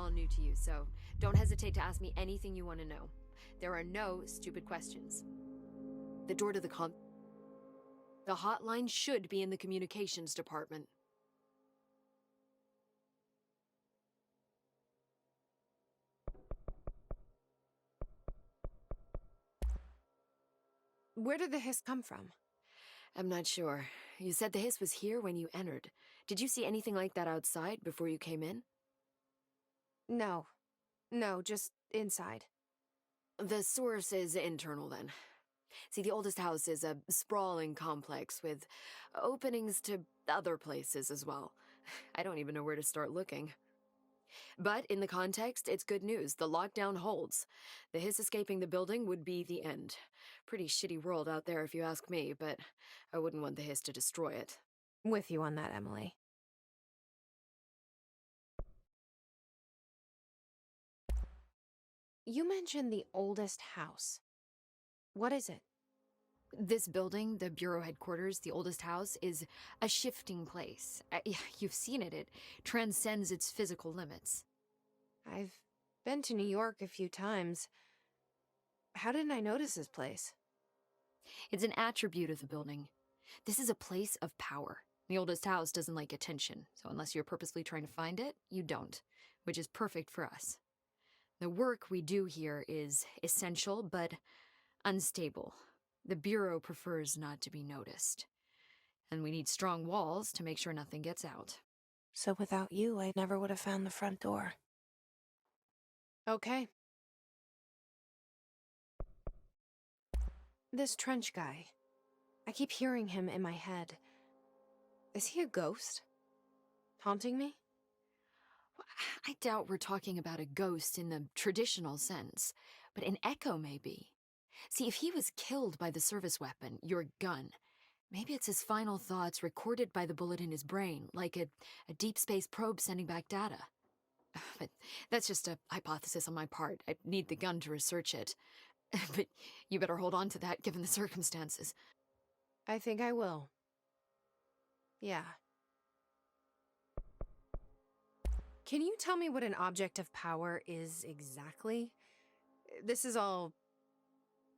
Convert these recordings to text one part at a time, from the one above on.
all new to you, so don't hesitate to ask me anything you want to know. There are no stupid questions. The door to the hotline should be in the communications department. Where did the hiss come from? I'm not sure. You said the hiss was here when you entered. Did you see anything like that outside before you came in? No. No, just inside. The source is internal, then. See, the oldest house is a sprawling complex with openings to other places as well. I don't even know where to start looking. But in the context, it's good news. The lockdown holds. The hiss escaping the building would be the end. Pretty shitty world out there if you ask me, but I wouldn't want the hiss to destroy it. With you on that, Emily. You mentioned the oldest house. What is it? This building, the Bureau headquarters, the oldest house, is a shifting place. You've seen it. It transcends its physical limits. I've been to New York a few times. How didn't I notice this place? It's an attribute of the building. This is a place of power. The oldest house doesn't like attention, so unless you're purposely trying to find it, you don't, which is perfect for us. The work we do here is essential, but unstable. The Bureau prefers not to be noticed. And we need strong walls to make sure nothing gets out. So without you, I never would have found the front door. Okay. This Trench guy. I keep hearing him in my head. Is he a ghost? Haunting me? I doubt we're talking about a ghost in the traditional sense, but an echo maybe. See, if he was killed by the service weapon, your gun, maybe it's his final thoughts recorded by the bullet in his brain, like a deep space probe sending back data. But that's just a hypothesis on my part. I need the gun to research it. But you better hold on to that given the circumstances. I think I will. Yeah. Can you tell me what an object of power is exactly? This is all,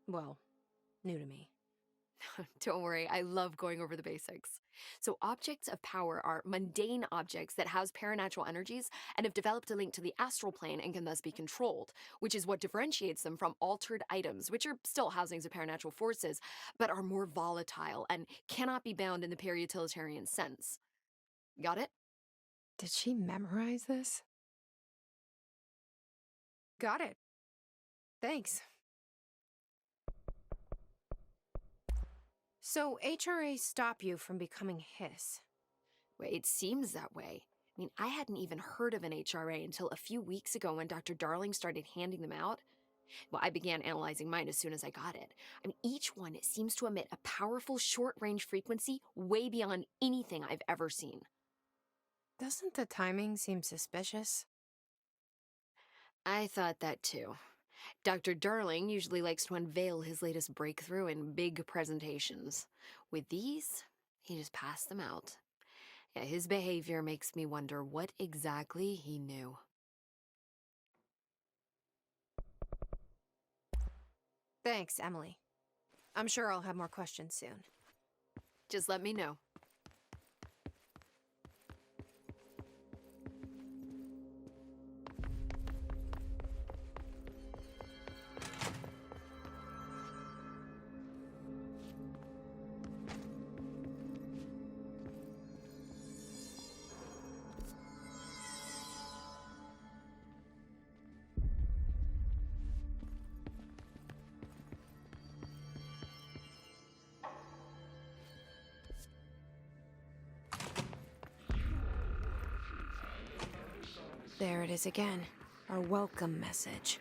well, new to me. Don't worry, I love going over the basics. So objects of power are mundane objects that house paranatural energies and have developed a link to the astral plane and can thus be controlled, which is what differentiates them from altered items, which are still housings of paranatural forces, but are more volatile and cannot be bound in the peri-utilitarian sense. Got it? Did she memorize this? Got it. Thanks. So, HRA stop you from becoming Hiss? Well, it seems that way. I mean, I hadn't even heard of an HRA until a few weeks ago when Dr. Darling started handing them out. Well, I began analyzing mine as soon as I got it. I mean, each one seems to emit a powerful short-range frequency way beyond anything I've ever seen. Doesn't the timing seem suspicious? I thought that too. Dr. Darling usually likes to unveil his latest breakthrough in big presentations. With these, he just passed them out. Yeah, his behavior makes me wonder what exactly he knew. Thanks, Emily. I'm sure I'll have more questions soon. Just let me know. There it is again. Our welcome message.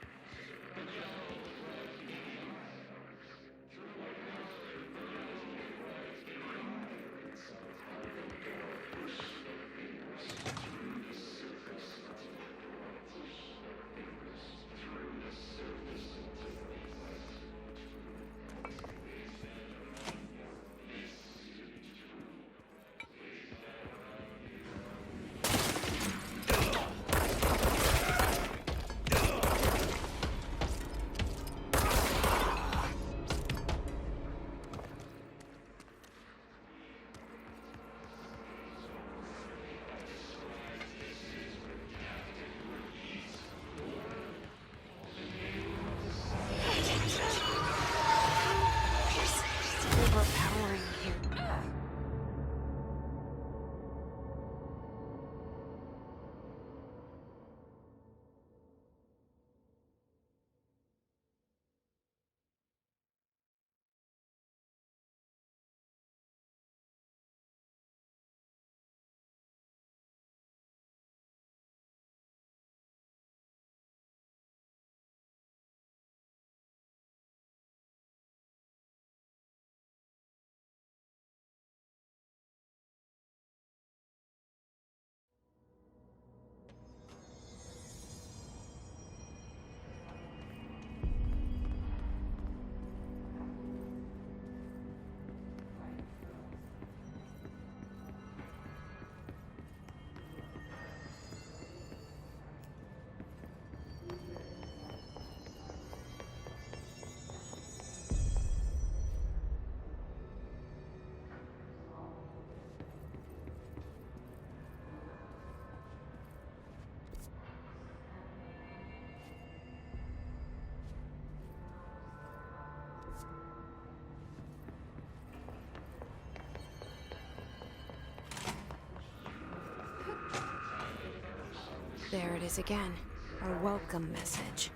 There it is again. A welcome message.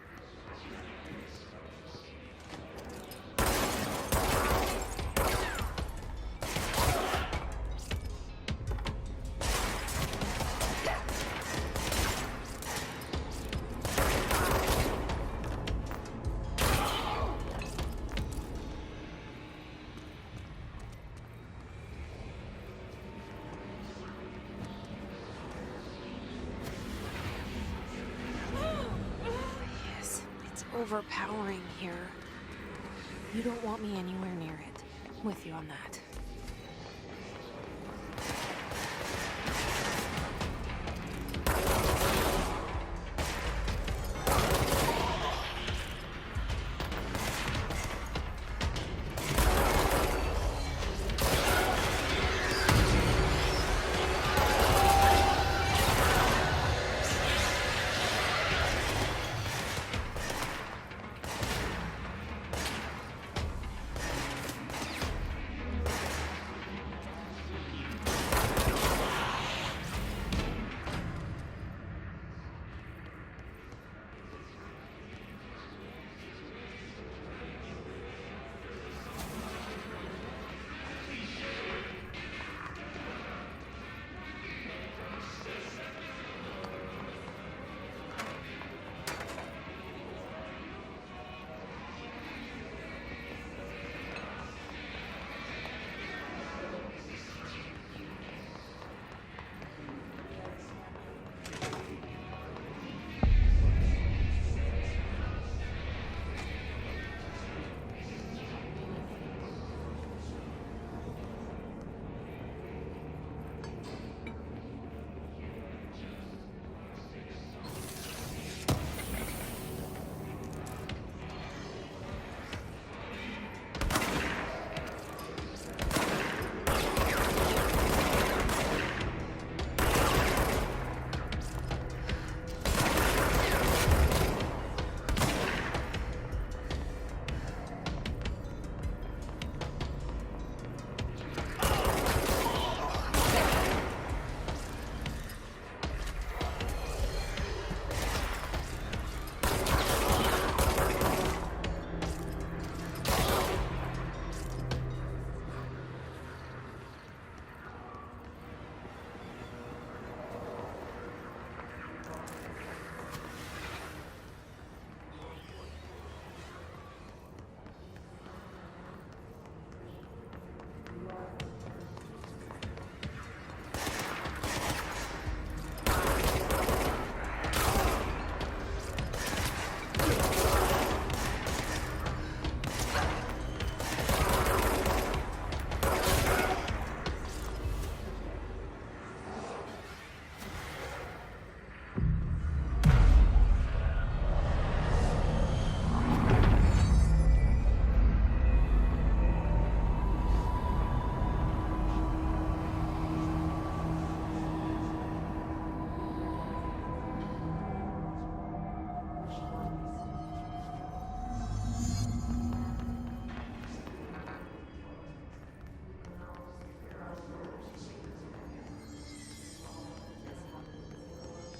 Overpowering here. You don't want me anywhere near it. I'm with you on that.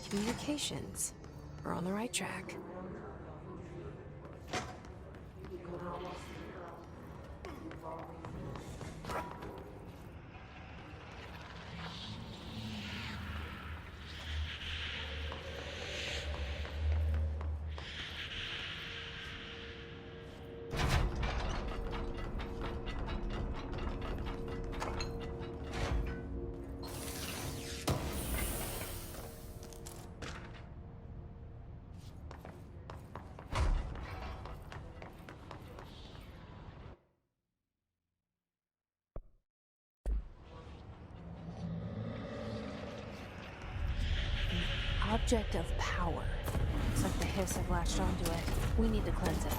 Communications. We're on the right track. Object of power. Looks like the hiss have latched onto it. We need to cleanse it.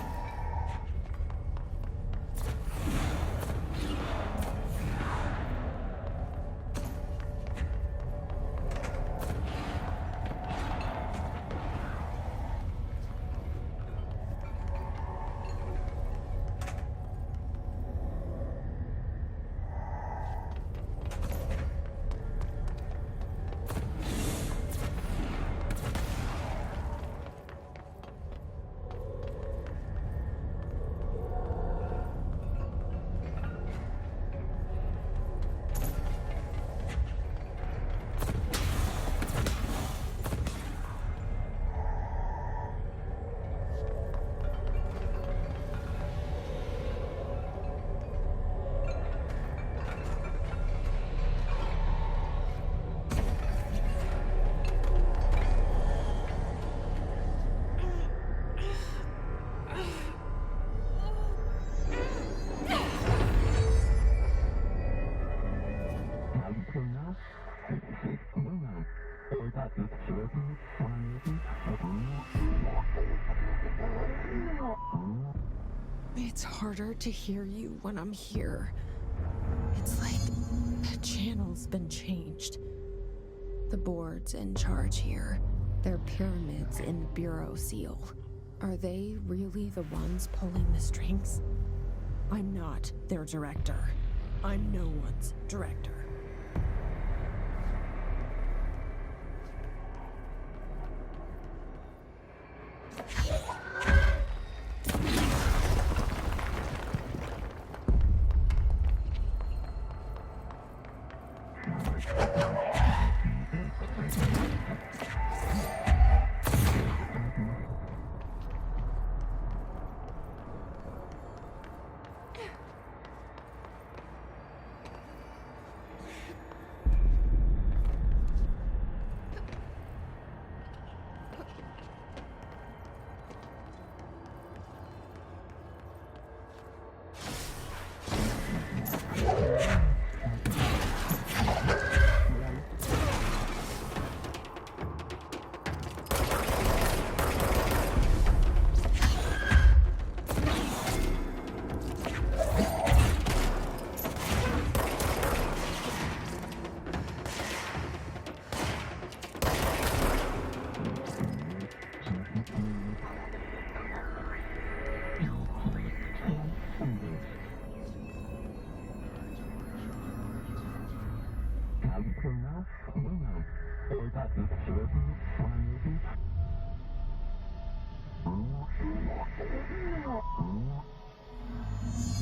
It's harder to hear you when I'm here. It's like the channel's been changed. The board's in charge here. They're pyramids in the Bureau seal. Are they really the ones pulling the strings? I'm not their director. I'm no one's director.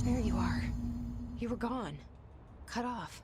There you are. You were gone. Cut off.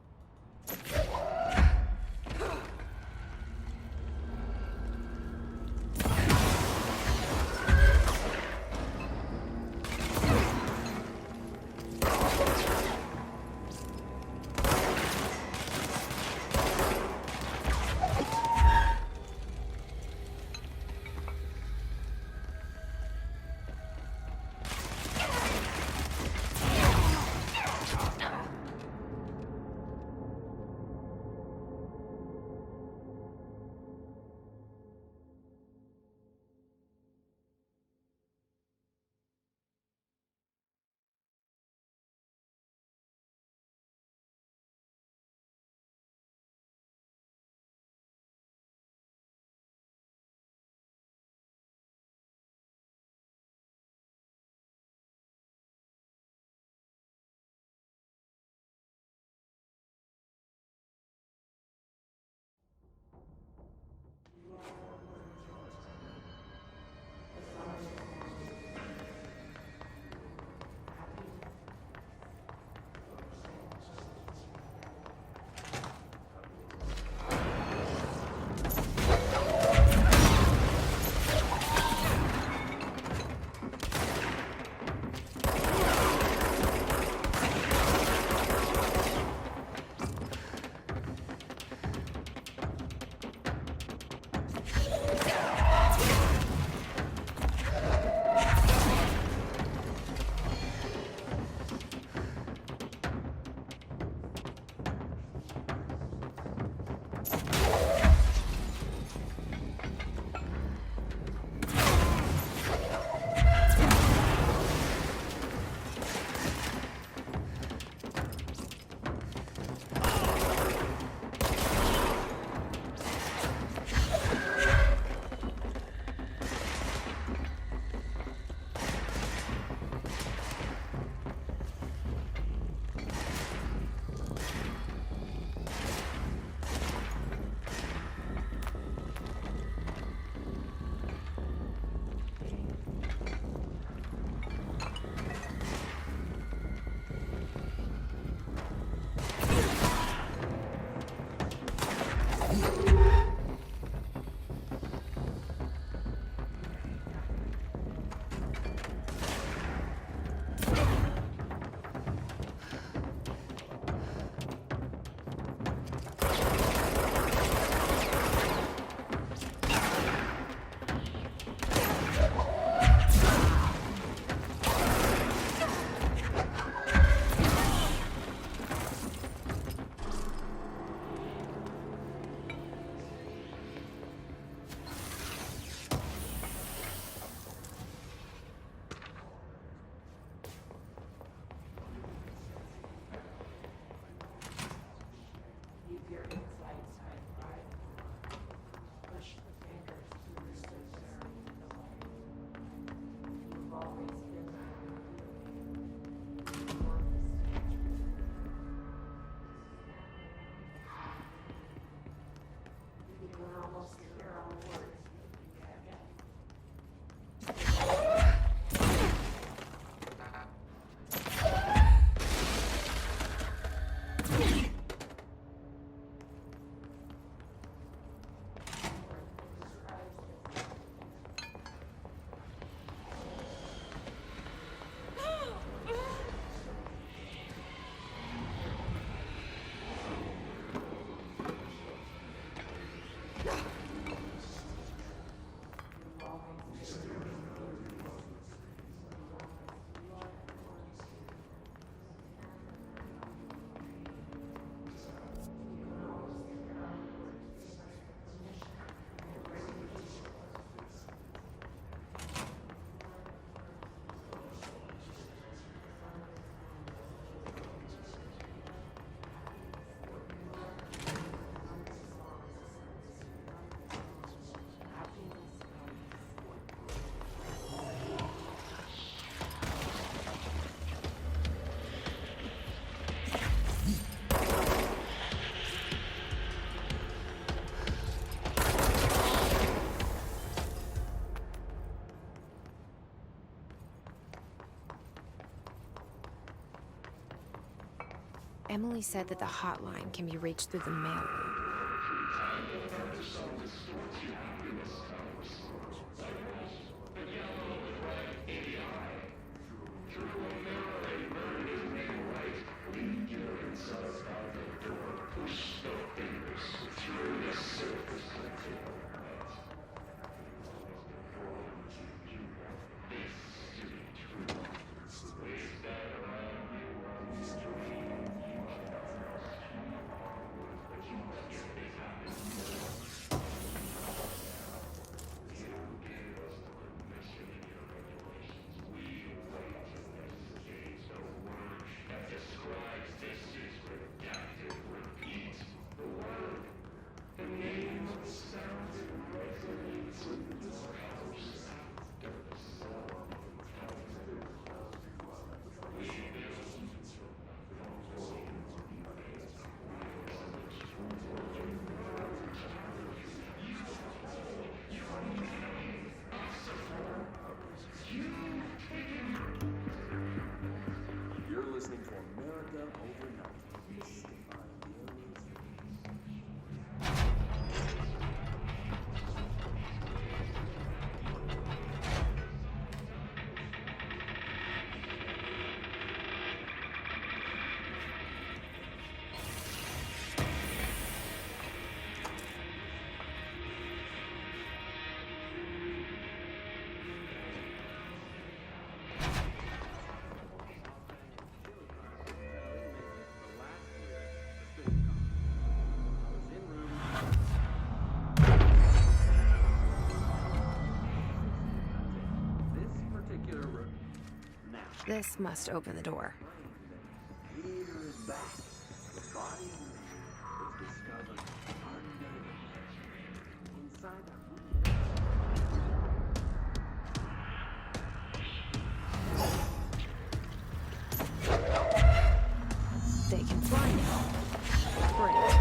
Emily said that the hotline can be reached through the mailroom. This must open the door. They can fly now. Great.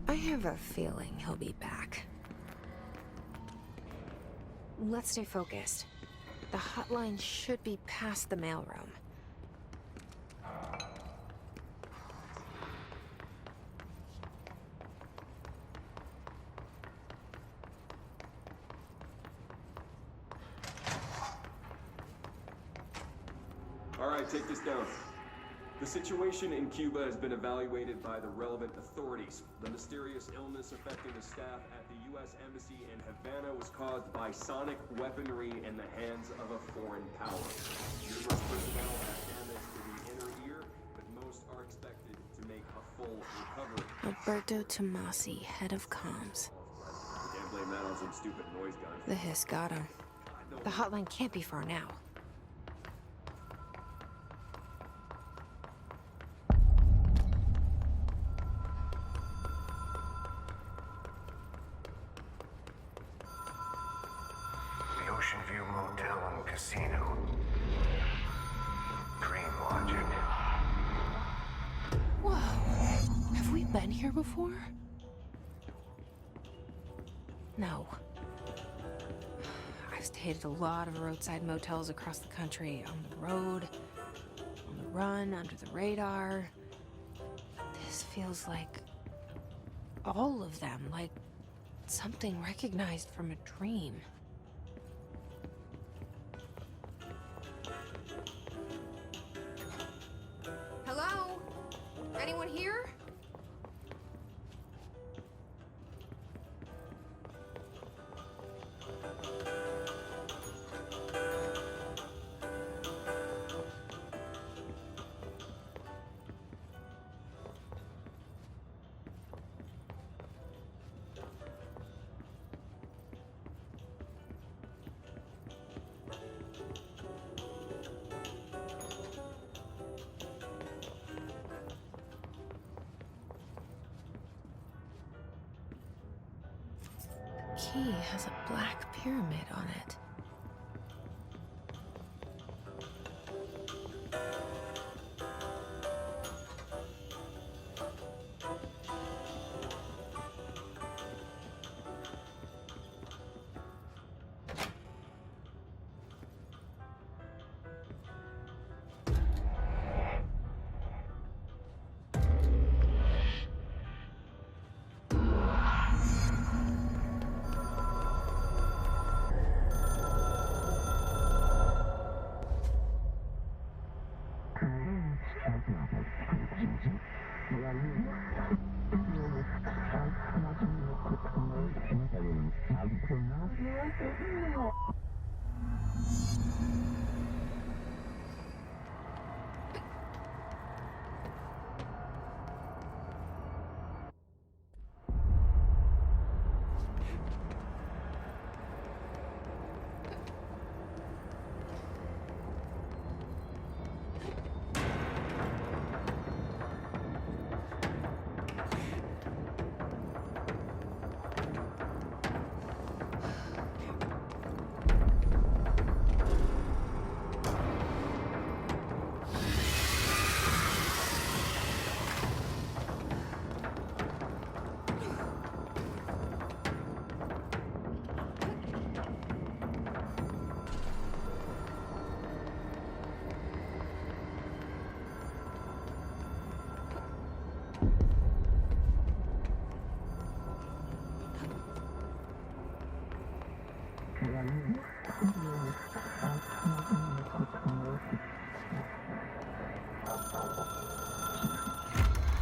I have a feeling he'll be back. Let's stay focused. The hotline should be past the mailroom. All right, take this down. The situation in Cuba has been evaluated by the relevant authorities. The mysterious illness affecting the staff at the U.S. Embassy in Havana was caused by sonic weaponry in the hands of a foreign power. Numerous personnel have damage to the inner ear, but most are expected to make a full recovery. Alberto Tomasi, head of comms. You can't blame that on some stupid noise gun. The hiss got him. The hotline can't be far now. Ocean View Motel and Casino. Dream Logic. Whoa. Have we been here before? No. I've stayed at a lot of roadside motels across the country. On the road, on the run, under the radar. This feels like all of them. Like something recognized from a dream. Anyone here? Key has a black pyramid on it.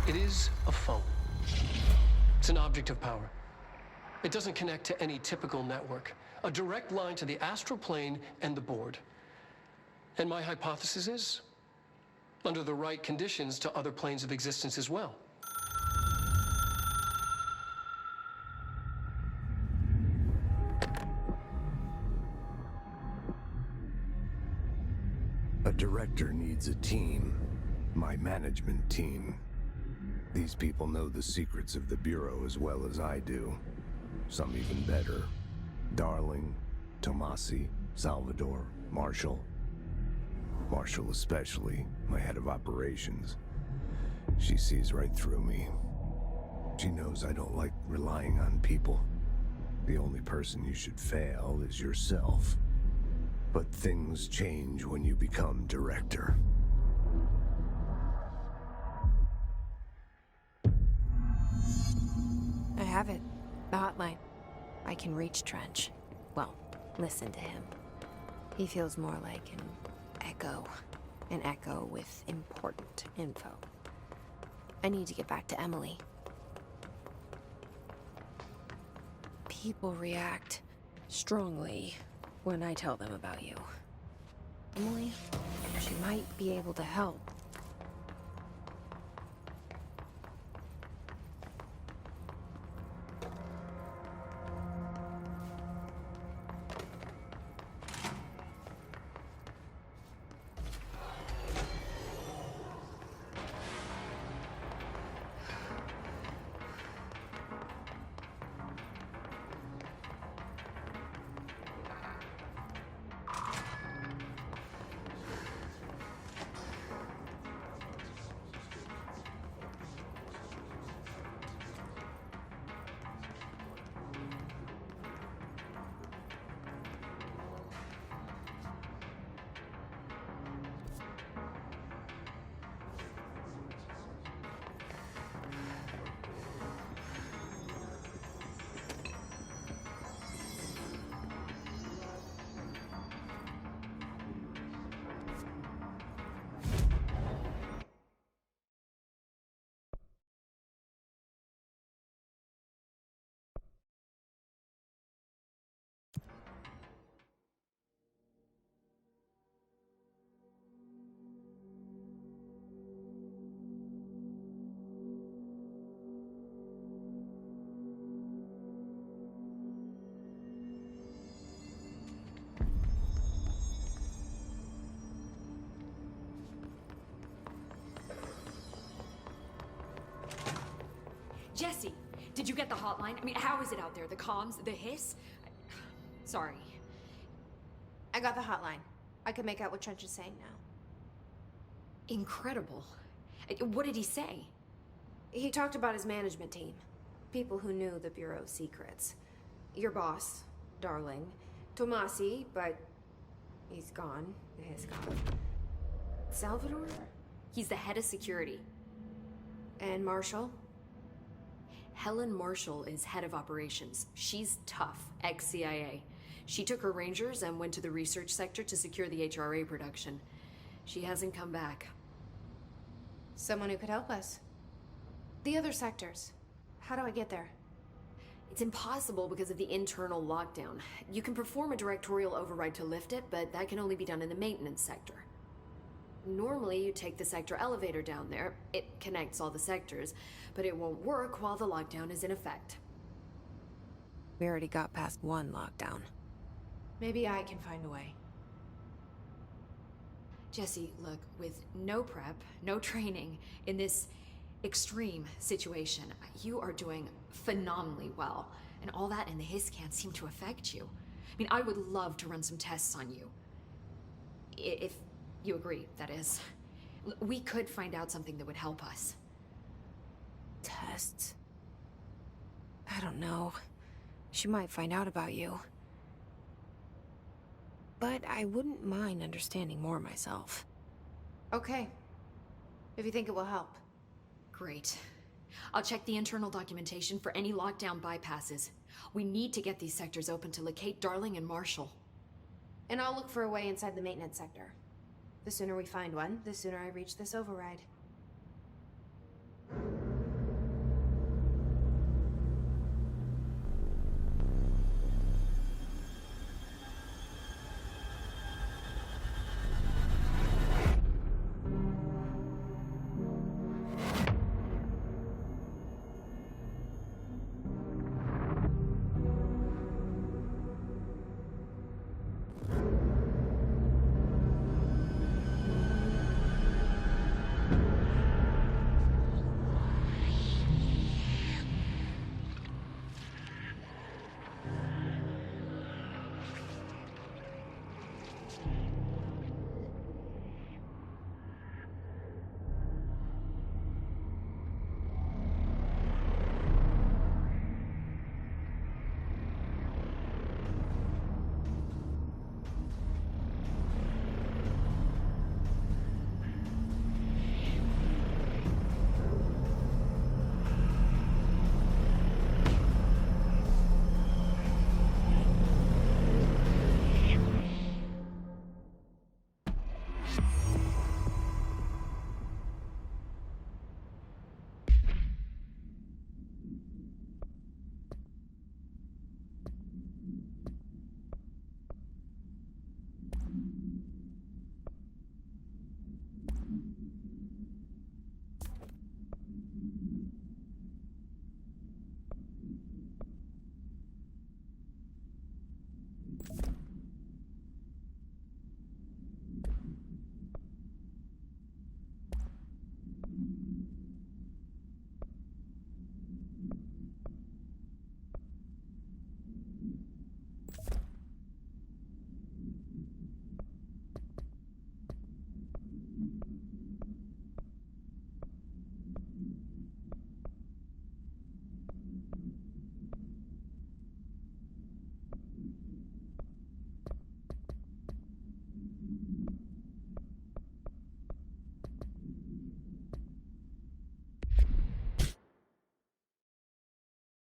It is a phone. It's an object of power. It doesn't connect to any typical network. A direct line to the astral plane and the board. And my hypothesis is, under the right conditions, to other planes of existence as well. A director needs a team. My management team. These people know the secrets of the Bureau as well as I do. Some even better. Darling, Tomasi, Salvador, Marshall. Marshall especially, my head of operations. She sees right through me. She knows I don't like relying on people. The only person you should fail is yourself. But things change when you become director. I have it. The hotline. I can reach Trench. Well, listen to him. He feels more like an echo. An echo with important info. I need to get back to Emily. People react strongly when I tell them about you. Emily, she might be able to help. Jesse, did you get the hotline? I mean, how is it out there? The comms, the hiss? Sorry. I got the hotline. I can make out what Trench is saying now. Incredible. What did he say? He talked about his management team. People who knew the Bureau's secrets. Your boss, Darling. Tomasi, but he's gone. He's gone. Salvador? He's the head of security. And Marshall? Helen Marshall is head of operations. She's tough, ex-CIA. She took her rangers and went to the research sector to secure the HRA production. She hasn't come back. Someone who could help us. The other sectors. How do I get there? It's impossible because of the internal lockdown. You can perform a directorial override to lift it, but that can only be done in the maintenance sector. Normally, you take the sector elevator down there. It connects all the sectors, but it won't work while the lockdown is in effect. We already got past one lockdown. Maybe I can find a way. Jesse, look, with no prep, no training, in this extreme situation, you are doing phenomenally well. And all that and the hiss can't seem to affect you. I mean, I would love to run some tests on you. If you agree, that is. We could find out something that would help us. Tests? I don't know. She might find out about you. But I wouldn't mind understanding more myself. Okay. If you think it will help. Great. I'll check the internal documentation for any lockdown bypasses. We need to get these sectors open to locate Darling and Marshall. And I'll look for a way inside the maintenance sector. The sooner we find one, the sooner I reach this override.